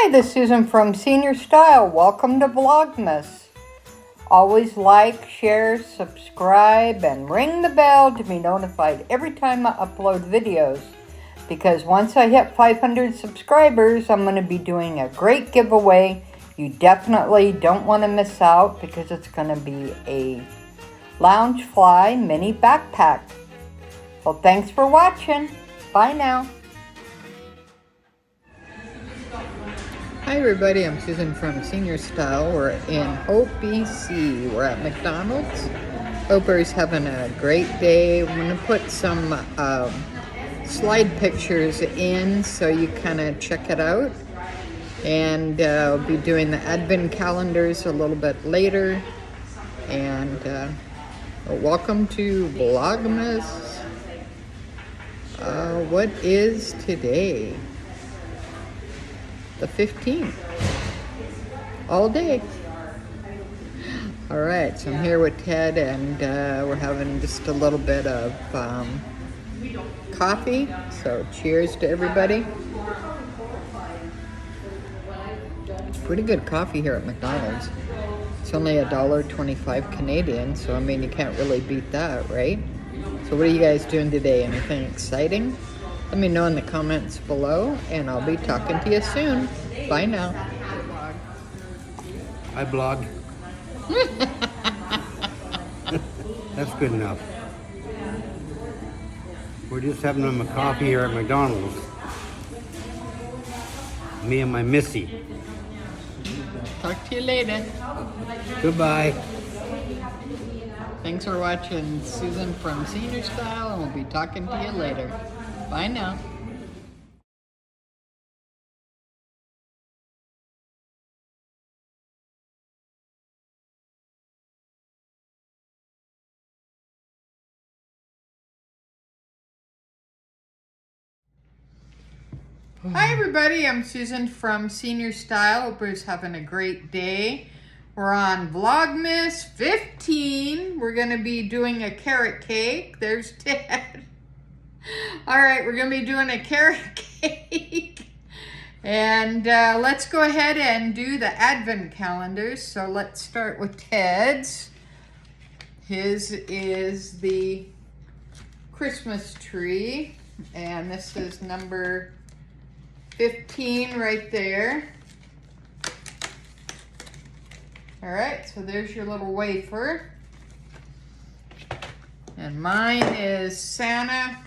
Hi, this is Susan from Srstyle. Welcome to Vlogmas. Always like, share, subscribe, and ring the bell to be notified every time I upload videos. Because once I hit 500 subscribers, I'm going to be doing a great giveaway. You definitely don't want to miss out because it's going to be a Loungefly mini backpack. Well, thanks for watching. Bye now. Hi everybody, I'm Susan from Srstyle. We're in Hope, BC. We're at McDonald's. Hope everybody's having a great day. I'm going to put some slide pictures in so you kind of check it out. And I'll be doing the advent calendars a little bit later. And welcome to Vlogmas. What is today? The 15th. All day. All right, so I'm here with Ted, and we're having just a little bit of coffee. So cheers to everybody. It's pretty good coffee here at McDonald's. It's only $1.25 Canadian, so I mean you can't really beat that, right? So what are you guys doing today? Anything exciting? Let me know in the comments below, and I'll be talking to you soon. Bye now. I blog. That's good enough. We're just having a coffee here at McDonald's. Me and my missy. Talk to you later. Goodbye. Thanks for watching Susan from Srstyle, and we'll be talking to you later. Bye now. Hi everybody, I'm Susan from Srstyle. Hope everybody's having a great day. We're on Vlogmas 15. We're going to be doing a carrot cake. There's Ted. All right, we're going to be doing a carrot cake. And let's go ahead and do the advent calendars. So let's start with Ted's. His is the Christmas tree. And this is number 15 right there. All right, so there's your little wafer. And mine is Santa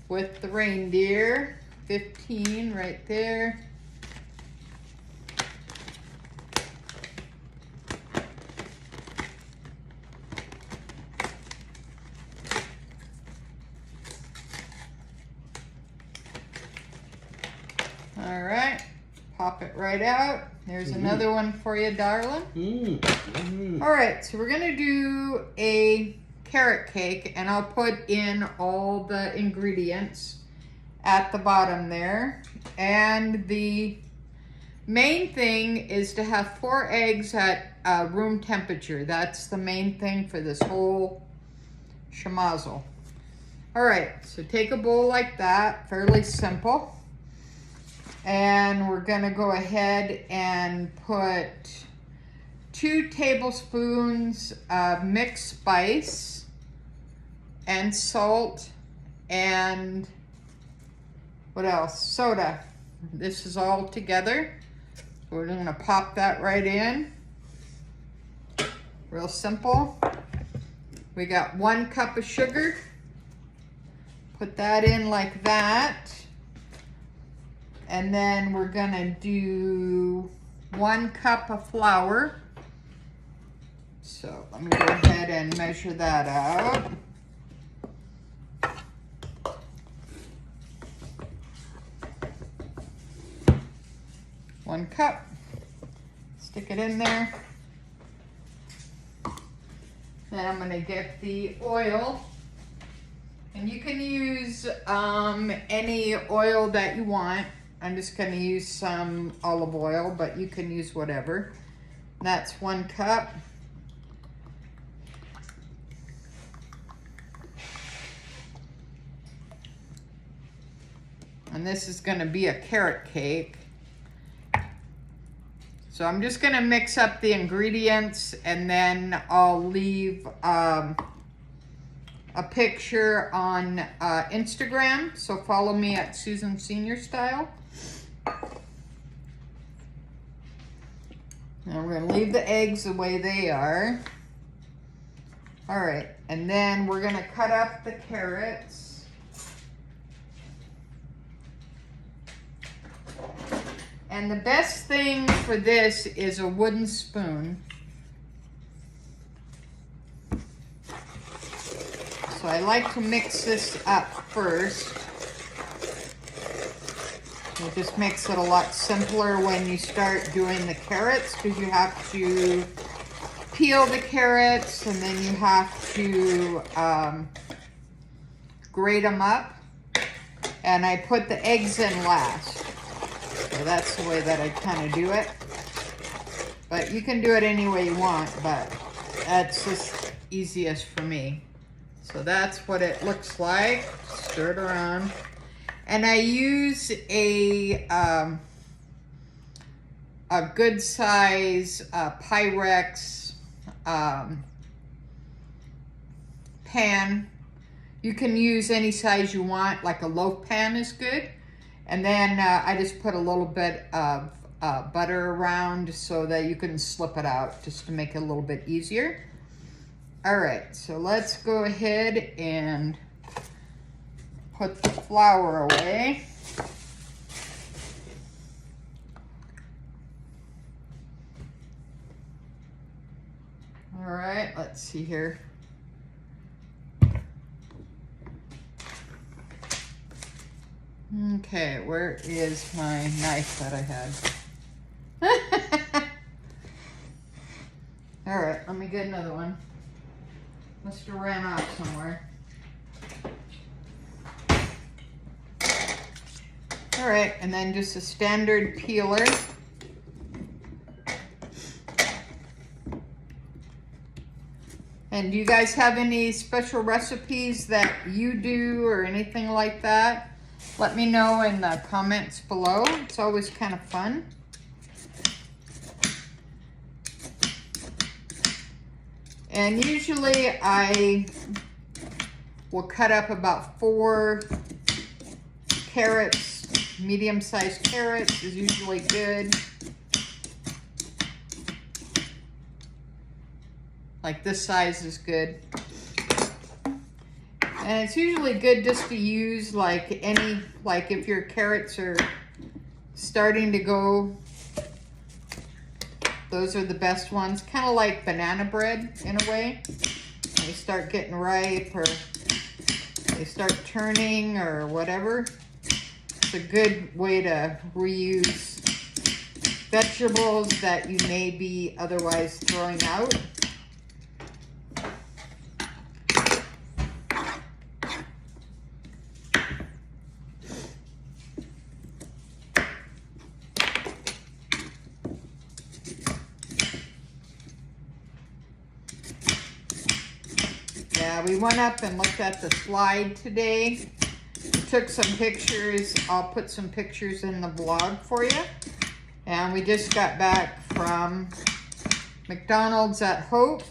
with the reindeer, 15 right there. All right, pop it right out. There's another one for you, darling. All right, so we're gonna do a carrot cake, and I'll put in all the ingredients at the bottom there. And the main thing is to have 4 eggs at room temperature. That's the main thing for this whole schmozzle. All right, so take a bowl like that, fairly simple. And we're gonna go ahead and put 2 tablespoons of mixed spice and salt and what else? Soda. This is all together. So we're gonna pop that right in. Real simple. We got 1 cup of sugar. Put that in like that. And then we're gonna do 1 cup of flour. So let me go ahead and measure that out. One cup. Stick it in there. Then I'm gonna get the oil. And you can use any oil that you want. I'm just gonna use some olive oil, but you can use whatever. That's 1 cup. and this is gonna be a carrot cake. So I'm just gonna mix up the ingredients, and then I'll leave a picture on Instagram. So follow me at susansrstyle. And we're gonna leave the eggs the way they are. All right, and then we're gonna cut up the carrots. And the best thing for this is a wooden spoon. So I like to mix this up first. It just makes it a lot simpler when you start doing the carrots, because you have to peel the carrots and then you have to grate them up. And I put the eggs in last. So that's the way that I kind of do it. But you can do it any way you want, but that's just easiest for me. So that's what it looks like. Stir it around. And I use a good size Pyrex pan. You can use any size you want, like a loaf pan is good. And then I just put a little bit of butter around so that you can slip it out, just to make it a little bit easier. All right, so let's go ahead and put the flour away. All right, let's see here. Okay, where is my knife that I had? All right, let me get another one. Must have ran off somewhere. All right, and then just a standard peeler. And do you guys have any special recipes that you do or anything like that? Let me know in the comments below. It's always kind of fun. And usually I will cut up about 4 carrots. Medium-sized carrots is usually good. Like this size is good. And it's usually good just to use like if your carrots are starting to go, those are the best ones. Kind of like banana bread in a way. They start getting ripe or they start turning or whatever. It's a good way to reuse vegetables that you may be otherwise throwing out. Yeah, we went up and looked at the slide today. We took some pictures. I'll put some pictures in the vlog for you. And we just got back from McDonald's at Hope.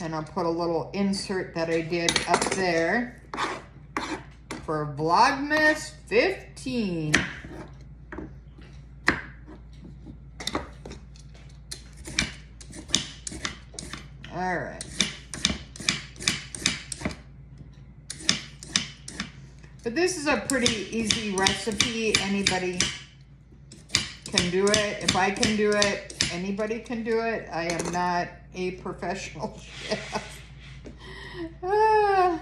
And I'll put a little insert that I did up there for Vlogmas 15. All right. But this is a pretty easy recipe. Anybody can do it. If I can do it, anybody can do it. I am not a professional chef. I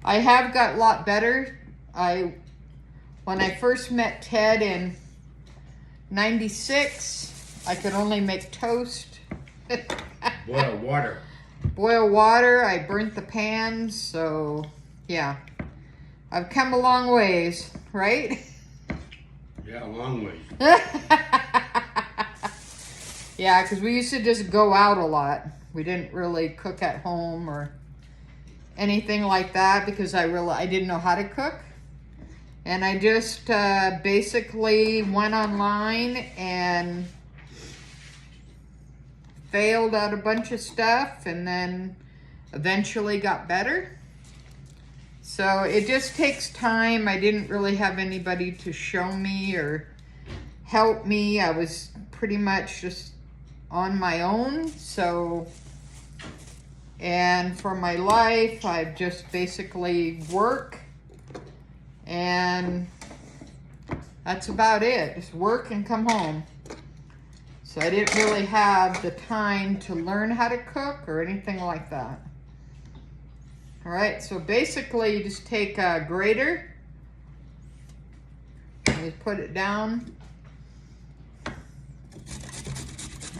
have got a lot better. When I first met Ted in '96, I could only make toast. Boil water. Boil water. I burnt the pans, so yeah. I've come a long ways, right? Yeah, a long ways. Yeah, because we used to just go out a lot. We didn't really cook at home or anything like that because I didn't know how to cook. And I just basically went online and failed at a bunch of stuff and then eventually got better. So it just takes time. I didn't really have anybody to show me or help me. I was pretty much just on my own. So, and for my life, I just basically work, and that's about it. Just work and come home. So I didn't really have the time to learn how to cook or anything like that. All right, so basically you just take a grater and you put it down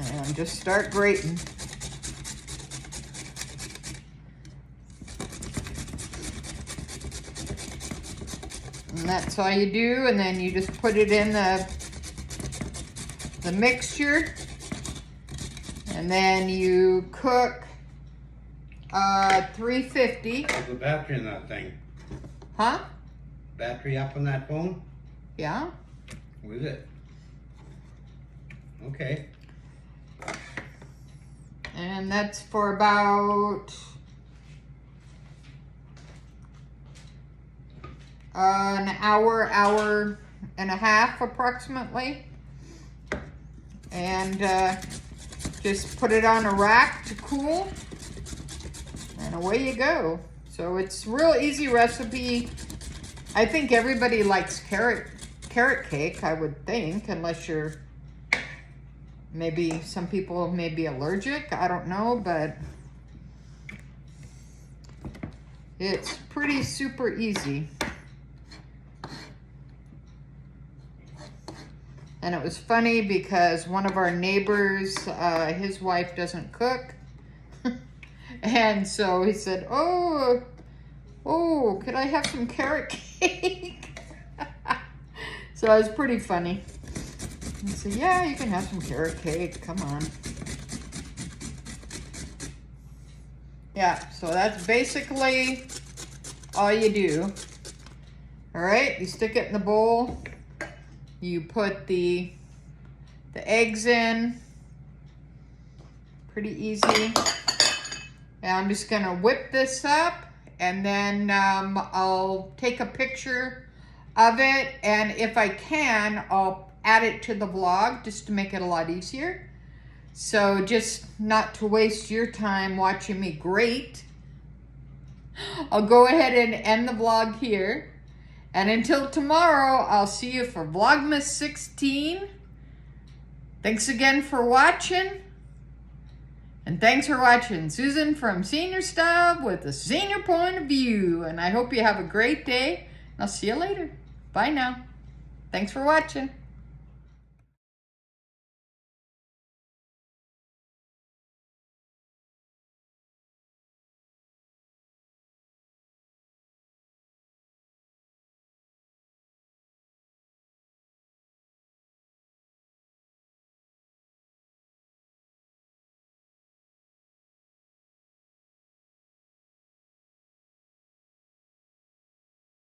and just start grating. And that's all you do, and then you just put it in the mixture, and then you cook 350. There's the battery in that thing. Huh? Battery up on that phone? Yeah. With it. Okay. And that's for about an hour, hour and a half approximately. And just put it on a rack to cool. And away you go. So it's a real easy recipe. I think everybody likes carrot cake, I would think, unless you're, maybe some people may be allergic, I don't know, but it's pretty super easy. And it was funny because one of our neighbors, his wife doesn't cook. And so he said, oh, could I have some carrot cake? So it was pretty funny. He said, yeah, you can have some carrot cake, come on. Yeah, so that's basically all you do. All right, you stick it in the bowl. You put the eggs in. Pretty easy. And I'm just gonna whip this up, and then I'll take a picture of it, and if I can, I'll add it to the vlog just to make it a lot easier. So just not to waste your time watching me grate, I'll go ahead and end the vlog here. And until tomorrow, I'll see you for Vlogmas 16. Thanks again for watching. And thanks for watching Susan from Srstyle with a senior point of view. And I hope you have a great day. I'll see you later. Bye now. Thanks for watching.